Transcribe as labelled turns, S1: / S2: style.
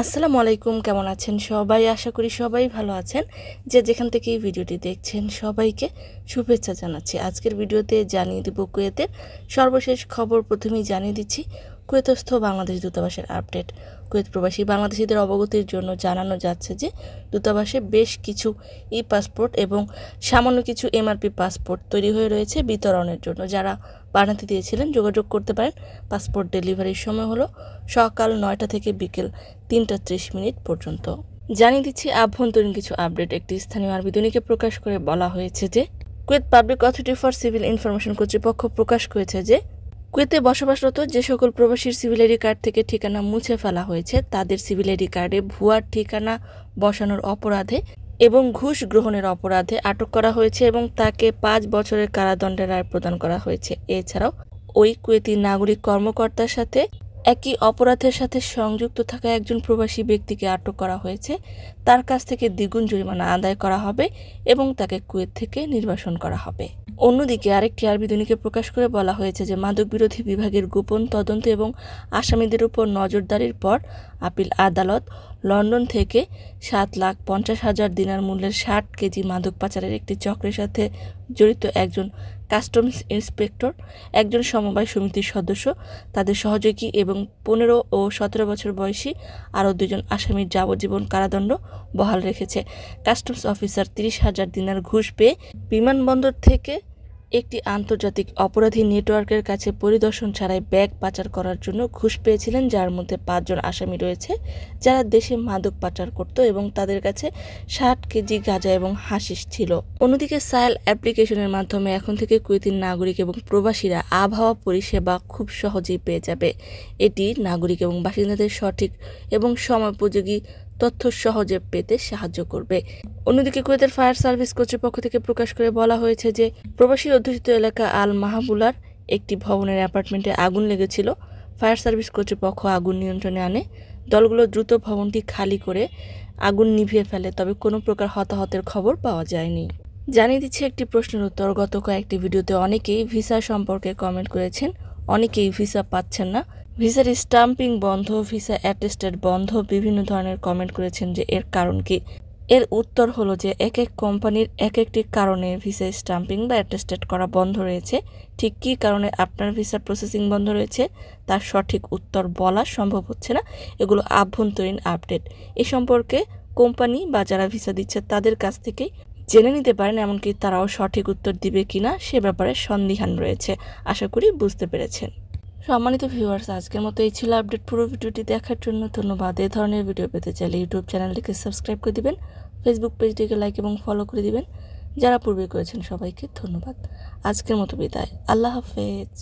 S1: আসসালামু আলাইকুম, কেমন আছেন সবাই? আশা করি সবাই ভালো আছেন। যে যেখান থেকে এই ভিডিওটি দেখছেন সবাইকে শুভেচ্ছা জানাচ্ছি। আজকের ভিডিওতে জানিয়ে দেব কুয়েতের সর্বশেষ খবর। প্রথমেই জানিয়ে দিচ্ছি কুয়েতস্থ বাংলাদেশ দূতাবাসের আপডেট। কুয়েত প্রবাসী বাংলাদেশিদের অবগতির জন্য জানানো যাচ্ছে যে দূতাবাসে বেশ কিছু ই পাসপোর্ট এবং সামান্য কিছু এমআরপি পাসপোর্ট তৈরি হয়ে রয়েছে বিতরণের জন্য। যারা বানাতে দিয়েছিলেন যোগাযোগ করতে পারেন। পাসপোর্ট ডেলিভারির সময় হলো সকাল 9টা থেকে বিকেল 3টা 30 পর্যন্ত। জানিয়ে দিচ্ছি আভ্যন্তরীণ কিছু আপডেট। একটি স্থানীয় আরবি দৈনিকে প্রকাশ করে বলা হয়েছে যে Kuwait public authority for civil information কর্তৃপক্ষ প্রকাশ করেছে যে কুয়েতে বসবাসরত যে সকল প্রবাসীর সিভিল আইডি কার্ড থেকে ঠিকানা মুছে ফেলা হয়েছে তাদের সিভিল আইডি কার্ডে ভুয়া ঠিকানা বসানোর অপরাধে এবং ঘুষ গ্রহণের অপরাধে আটক করা হয়েছে এবং তাকে 5 বছরের কারাদণ্ডের রায় প্রদান করা হয়েছে। এছাড়াও ওই কুয়েতি নাগরিক কর্মকর্তার সাথে একই অপরাধের সাথে সংযুক্ত থাকা একজন প্রবাসী ব্যক্তিকে আটক করা হয়েছে। তার কাছ থেকে দ্বিগুণ জরিমানা আদায় করা হবে এবং তাকে কুয়েত থেকে নির্বাসন করা হবে। অন্যদিকে আরেকটি আরবি দৈনিকে প্রকাশ করে বলা হয়েছে যে মাদক বিরোধী বিভাগের গোপন তদন্ত এবং আসামিদের উপর নজরদারির পর আপিল আদালত লন্ডন থেকে 7,50,000 দিনার মূল্যের 60 কেজি মাদক পাচারের একটি চক্রের সাথে জড়িত একজন কাস্টমস ইন্সপেক্টর, একজন সমবায় সমিতির সদস্য, তাদের সহযোগী এবং 15 ও 17 বছর বয়সী আরও 2জন আসামির যাবজ্জীবন কারাদণ্ড বহাল রেখেছে। কাস্টমস অফিসার 30,000 দিনার ঘুষ পেয়ে বিমানবন্দর থেকে একটি আন্তর্জাতিক অপরাধী নেটওয়ার্কের কাছে পরিদর্শন ছাড়াই ব্যাগ পাচার করার জন্য ঘুষ পেয়েছিলেন, যার মধ্যে 5 জন আসামি রয়েছে যারা দেশে মাদক পাচার করত এবং তাদের কাছে 60 কেজি গাঁজা এবং হাশিশ ছিল। অন্যদিকে সায়াল অ্যাপ্লিকেশনের মাধ্যমে এখন থেকে কুয়েতি নাগরিক এবং প্রবাসীরা আবহাওয়া পরিষেবা খুব সহজেই পেয়ে যাবে। এটি নাগরিক এবং বাসিন্দাদের সঠিক এবং সময়োপযোগী তথ্য সহজে পেতে সাহায্য করবে। অন্যদিকে কুয়েতের ফায়ার সার্ভিস কর্তৃপক্ষ থেকে প্রকাশ করে বলা হয়েছে যে প্রবাসী অধ্যুষিত এলাকা আল মাহাবুলার একটি ভবনের অ্যাপার্টমেন্টে আগুন লেগেছিল। ফায়ার সার্ভিস কর্তৃপক্ষ আগুন নিয়ন্ত্রণে আনে। দলগুলো দ্রুত ভবনটি খালি করে আগুন নিভিয়ে ফেলে, তবে কোনো প্রকার হতাহতের খবর পাওয়া যায়নি। জানিয়ে দিচ্ছি একটি প্রশ্নের উত্তর। গত কয়েকটি ভিডিওতে অনেকেই ভিসা সম্পর্কে কমেন্ট করেছেন, অনেকেই ভিসা পাচ্ছেন না, ভিসার স্টাম্পিং বন্ধ, ভিসা অ্যাটেস্টেড বন্ধ, বিভিন্ন ধরনের কমেন্ট করেছেন যে এর কারণ কি। এর উত্তর হলো যে এক এক কোম্পানির এক একটি কারণে ভিসা স্টাম্পিং বা অ্যাটেস্টেড করা বন্ধ রয়েছে। ঠিক কী কারণে আপনার ভিসা প্রসেসিং বন্ধ রয়েছে তার সঠিক উত্তর বলা সম্ভব হচ্ছে না। এগুলো আভ্যন্তরীণ আপডেট। এ সম্পর্কে কোম্পানি বা যারা ভিসা দিচ্ছে তাদের কাছ থেকেই জেনে নিতে পারেন, এমনকি তারাও সঠিক উত্তর দিবে কিনা সে ব্যাপারে সন্দিহান রয়েছে। আশা করি বুঝতে পেরেছেন। সম্মানিত ভিউয়ার্স, আজকের মতো এই ছিল আপডেট। পুরো ভিডিওটি দেখার জন্য ধন্যবাদ। এই ধরনের ভিডিও পেতে চাইলে ইউটিউব চ্যানেলটিকে সাবস্ক্রাইব করে দিবেন, ফেসবুক পেজটিকে লাইক এবং ফলো করে দিবেন। যারা পূর্বে করেছেন সবাইকে ধন্যবাদ। আজকের মতো বিদায়। আল্লাহ হাফেজ।